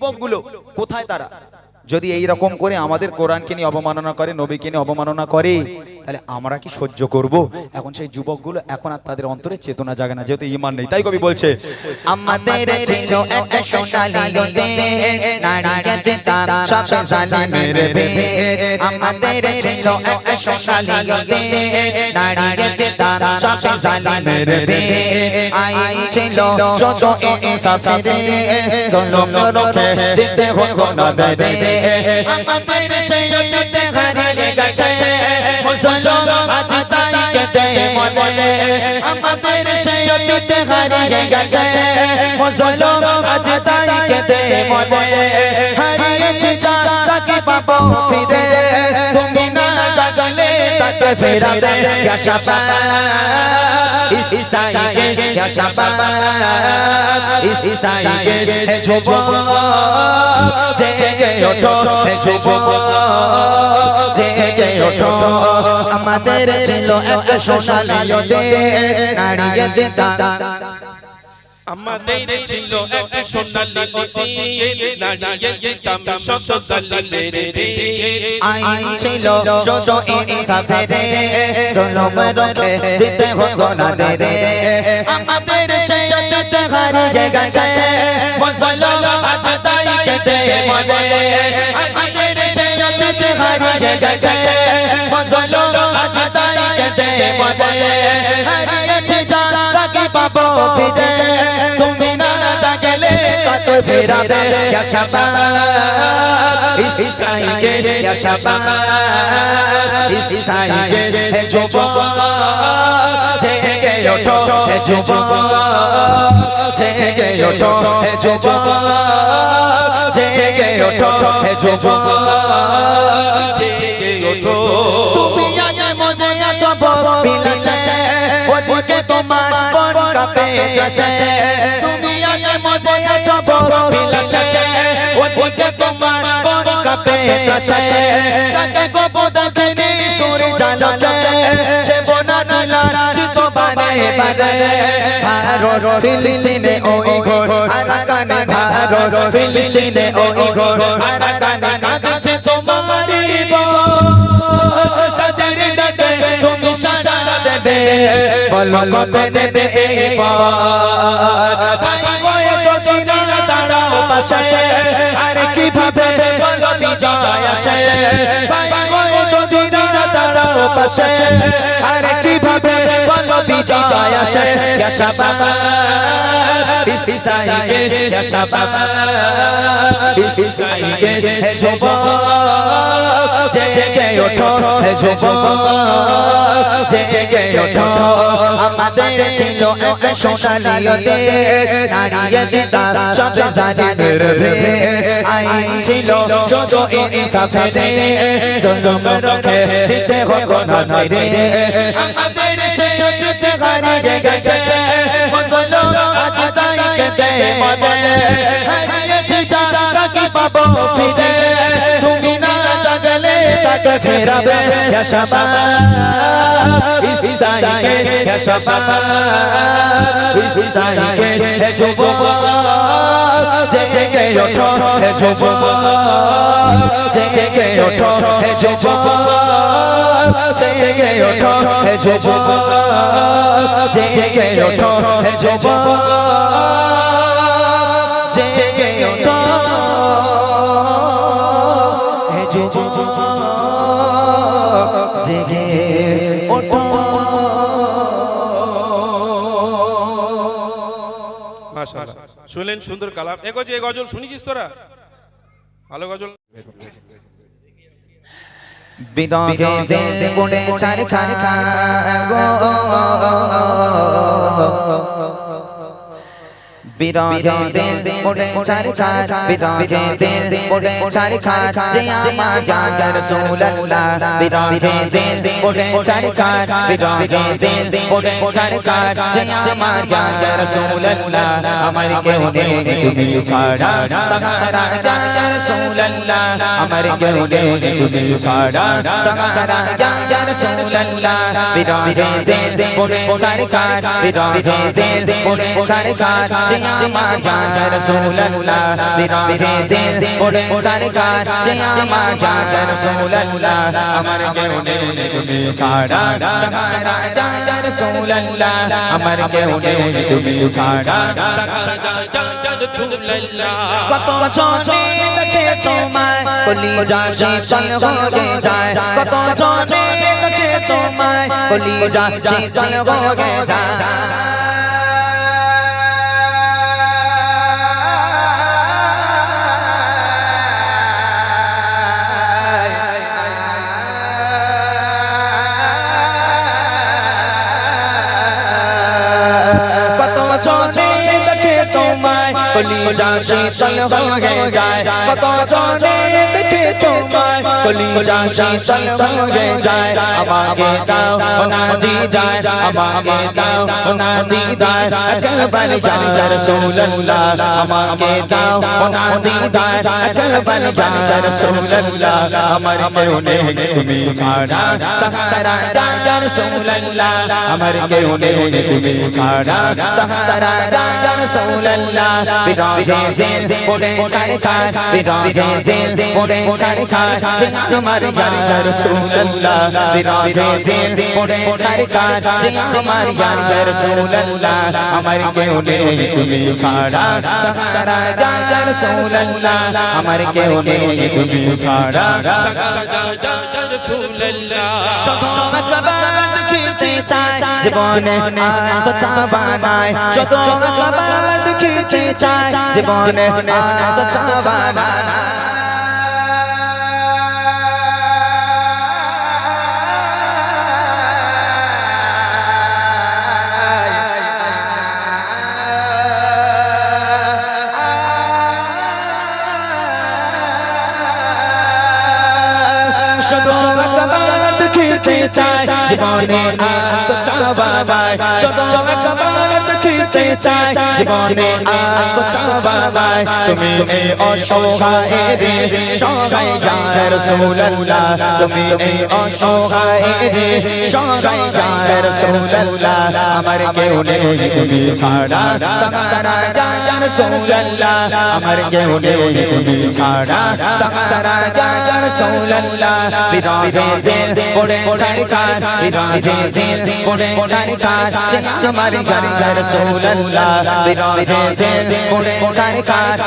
যুবকগুলো কোথায় তারা? যদি এই রকম করে আমাদের কোরআনকে নিয়ে অবমাননা করে, নবীকে নিয়ে অবমাননা করে, তাহলে আমরা কি সহ্য করব? এখন সেই যুবকগুলো এখন আর তাদের অন্তরে চেতনা জাগে না, যেহেতু ঈমান নেই। তাই কবি বলছে, আমাদের ছিল একটা সোনালী দেশ, নারীকে দিতাম সব জালিমের ভেদ। আমাদের ছিল একটা সোনালী দেশ, নারীকে দিতাম সব জালিমের ভেদ। আইন ছিল যত ইনসাফের, জুলুম রোখে দিতে হতো না দেদে। আমাদের সেই অতীতে হারিয়ে গেছে, মুসলমান আজ তাই কেঁদে মরে। আমাদের সেই অতীতে হারিয়ে গেছে, মুসলমান আজ তাই কেঁদে মরে। হারিয়েছি যা তাকে পাবো ফিরে, তুমি না জাগলে তাকে ফেরাবে। ইয়া শাবাব ইসাইকে, ইয়া শাবাব ইসাইকে, হে যুবক জেগে ওঠো, হে যুবক জেগে ওঠো। আমাদের ছিল একটা সোনালী দেশ, নারীকে দিতাম আমাদের ছিল একটা সোনালী দেশ, নারীকে দিতাম সব জালিমের ভেদ। আইন ছিল যত ইনসাফের, জুলুম রোখে দিতে হতো না দেদে। আমাদের সেই অতীতে হারিয়ে গেছে, মুসলমান আজ তাই কেঁদে মরে। আমাদের সেই অতীতে হারিয়ে গেছে, মুসলমান আজ তাই কেঁদে মরে। হারিয়েছি যা তাকে পাবো ফিরে, তুমি না জাগলে তাকে ফেরাবে। ইয়া শাবাব ইসাইকে, ইয়া শাবাব ইসাইকে, হে যুবক জেগে ওঠো, হে যুবক জেগে ওঠো, হে যুবক জেগে ওঠো, হে যুবক জেগে ওঠো। তুমি আজ মজে আছো বিলাসে, ওদিকে তোমার মন কাঁপে ত্রাসে। তুমি আজ মজে আছো বিলাসে, ওদিকে তোমার মন কাঁপে ত্রাসে। চাচা গো বোদাখিনি সুর জালতে, সে বোনা জিলার চিত বারে বারে। ভারত ফিলিস্তিনে ওই ঘর আরাকানে, ভারত ফিলিস্তিনে ওই ঘর আরাকানে কাঁদছে তোমারি তাদের ডাকে তুমি সাড়া দেবে। বলো কবে দেবে এইবার, ভাই হয়ে যদি না দাঁড়াও পাশে, আর কিভাবে বলো বিজয় আসে। ভাই হয়ে যদি না দাঁড়াও পাশে, আর কিভাবে বলো বিজয় আসে। ইয়া শাবাব ইসাইকে, ইয়া শাবাব ইসাইকে, হে যুবক জেগে ওঠো, হে যুবক জেগে ওঠো। আমাদের ছিল একটা সোনালী দেশ, নারীকে দিতাম সব জালিমের ভেদ। আইন ছিল যত ইনসাফের, জুলুম রোখে দিতে হতো না দেদে। আমাদের সেই অতীতে হারিয়ে গেছে, মুসলমান আজ তাই কেঁদে মরে। হারিয়েছি যা তাকে পাবো ফিরে, তুমি না জাগলে তাকে ফেরাবে। ইয়া শাবাব ইসাইকে, ইয়া শাবাব ইসাইকে, হে যুবক জেগে ওঠো, হে যুবক জেগে ওঠো, হে যুবক জেগে ওঠো, হে যুবক জেগে ওঠো, হে যুবক জেগে ওঠো, হে যুবক জেগে ওঠো। মাশাআল্লাহ, শুনলেন সুন্দর কালাম। এগো যে গজল শুনেছিস তোরা? ভালো গজল। বিরহে দিল পড়ে ছাড় ছাড় গো, বিরহে দিল পড়ে ছাড় ছাড়, বিরহে দিল পড়ে ছাড় ছাড়, যে আমার জান রাসূলুল্লাহ। বিরহে দিল পড়ে ছাড় ছাড়, বিরহে দিল পড়ে ছাড় ছাড়, যে আমার জান রাসূলুল্লাহ। আমার কেউ নেই তুমি ছাড়া, সাহারা জান রাসূলুল্লাহ। আমার কেউ নেই তুমি ছাড়া, সাহারা জান রাসূলুল্লাহ। বিরহে দিল পড়ে ছাড় ছাড়, বিরহে দিল পড়ে ছাড় ছাড়, যে আমার ইয়া রাসূলুল্লাহ বিরহে দিল পড়ে ছারখার যে আমার ইয়া রাসূলুল্লাহ আমার কেউ নেই তুমি ছাড়া সাহারা ইয়া রাসূলুল্লাহ আমার কেউ নেই তুমি ছাড়া কত জনে দেখে তোমায় কলিজা শীতল হয়ে যায় কত জনে দেখে তোমায় কলিজা শীতল হয়ে যায় কলিজা শীতল হয়ে যায় কত জনে দেখে তোমায় কলিজা শীতল হয়ে যায় আমাকে দাও না দিদার আমাকে দাও না দিদার একবার ইয়া রাসূলুল্লাহ আমাকে দাও না দিদার একবার ইয়া রাসূলুল্লাহ আমার কেউ নেই তুমি ছাড়া সাহারা ইয়া রাসূলুল্লাহ আমার কেউ নেই তুমি ছাড়া সাহারা ইয়া রাসূলুল্লাহ বিরহে দিল পড়ে ছারখার বিরহে দিল পড়ে ছারখার আমার ইয়া রাসূলুল্লাহ বিরহে দিল পড়ে ছারখার আমার ইয়া রাসূলুল্লাহ আমার কেউ নেই তুমি ছাড়া সাহারা ইয়া রাসূলুল্লাহ আমার কেউ নেই তুমি ছাড়া শুধু একবার দেখিতে চাই জীবনে আর তো চাওয়া নাই শুধু একবার দেখিতে চাই জীবনে আর তো চাওয়া নাই শুধু একবার দেখিতে চাই জীবনে আর তো চাওয়া নাই শুধু একবার দেখিতে চাই জীবনে আর তো চাওয়া নাই তুমি এই অসহায়ের সহায় ইয়া রাসূলুল্লাহ তুমি এই অসহায়ের সহায় ইয়া রাসূলুল্লাহ আমার কেউ নেই তুমি ছাড়া সাহারা ইয়া রাসূলুল্লাহ আমার কেউ নেই তুমি ছাড়া সাহারা ইয়া রাসূলুল্লাহ বিরহে দিল পড়ে ছারখার বিরহে দিল পড়ে ছারখার আমার ইয়া রাসূলুল্লাহ বিরহে দিল পড়ে ছারখার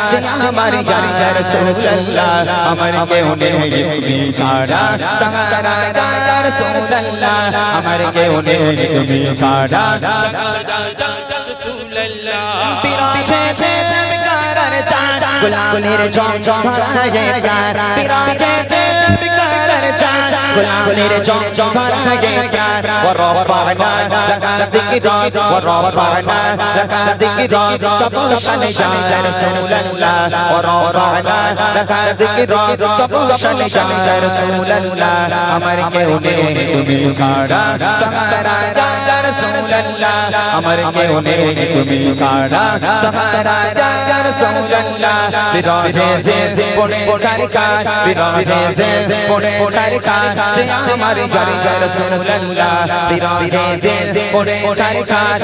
আমার ইয়া রাসূলুল্লাহ আমার কেউ নেই তুমি ছাড়া সাহারা ইয়া রাসূলুল্লাহ আমার কেউ নেই তুমি ছাড়া বিরহে দিল বিকারার চাঁদ গোলামের ঝঞ্ঝা ধরায়ে প্যার বিরহে দিল বিকারার চাঁদ গোলামের ঝঞ্ঝা ধরায়ে প্যার ওয়ারফা'না লাকা যিকরা ওয়ারফা'না লাকা যিকরা তবশান ইয়া রাসূলুল্লাহ ওয়ারফা'না লাকা যিকরা তবশান ইয়া রাসূলুল্লাহ আমার কেউ নেই তুমি ছাড়া সাহারা ইয়া রাসূলুল্লাহ আমার কেউ নেই তুমি ছাড়া সাহারা ইয়া রাসূলুল্লাহ বিরহে দিল পড়ে ছারখার বিরহে দিল পড়ে ছারখার আমার ইয়া রাসূলুল্লাহ বিরহে দিল পড়ে ছারখার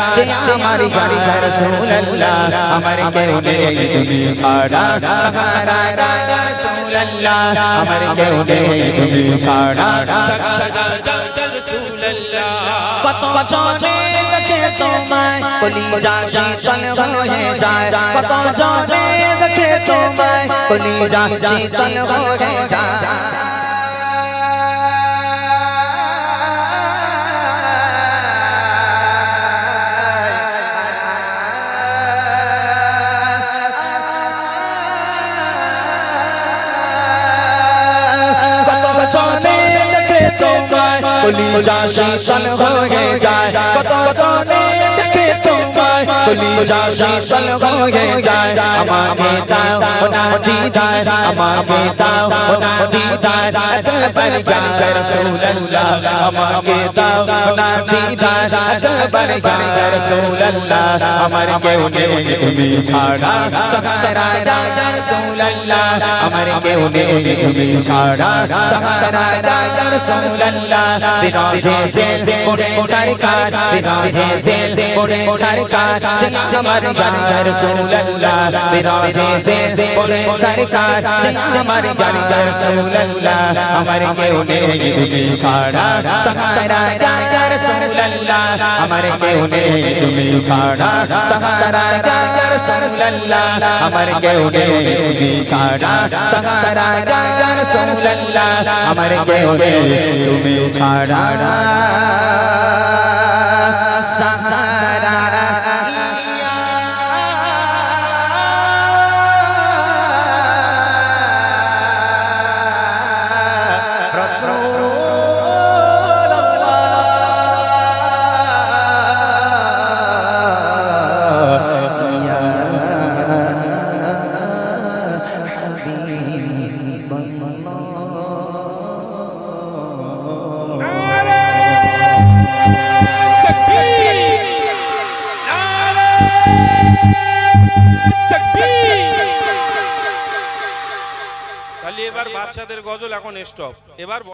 আমার ইয়া রাসূলুল্লাহ আমার কেউ নেই তুমি ছাড়া সাহারা ইয়া রাসূলুল্লাহ আমার কেউ নেই তুমি ছাড়া কত জনে দেখে তোমায় কলিজা শীতল হয়ে যায় কত জনে দেখে তোমায় কলিজা শীতল হয়ে যায় কলিজা শীতল হয়ে যায় কত জনে দেখে তোমায় কলিজা শীতল হয়ে যায় আমাকে দাও না দিদার আমাকে দাও না দিদার একবার ইয়া রাসূলুল্লাহ আমাকে দাও না দিদার একবার ইয়া রাসূলুল্লাহ আমার কেউ নেই তুমি ছাড়া সাহারা ইয়া রাসূলুল্লাহ আমার কেউ নেই তুমি ছাড়া সাহারা ইয়া রাসূলুল্লাহ বিরহে দিল পড়ে ছারখার বিরহে দিল পড়ে ছারখার যে আমার ইয়া রাসূলুল্লাহ বিরহে দিল পড়ে সরকার যে আমার ইয়া রাসূলুল্লাহ আমার কেউ নেই তুমি ছাড়া সাহারা ইয়া রাসূলুল্লাহ আমার কেউ নেই তুমি ছাড়া সাহারা ইয়া রাসূলুল্লাহ আমার কেউ নেই তুমি ছাড়া সাহারা ইয়া রাসূলুল্লাহ আমার কেউ নেই তুমি ছাড়া সাহারা তাহলে এবার বাচ্চাদের গজল এখন স্টপ এবার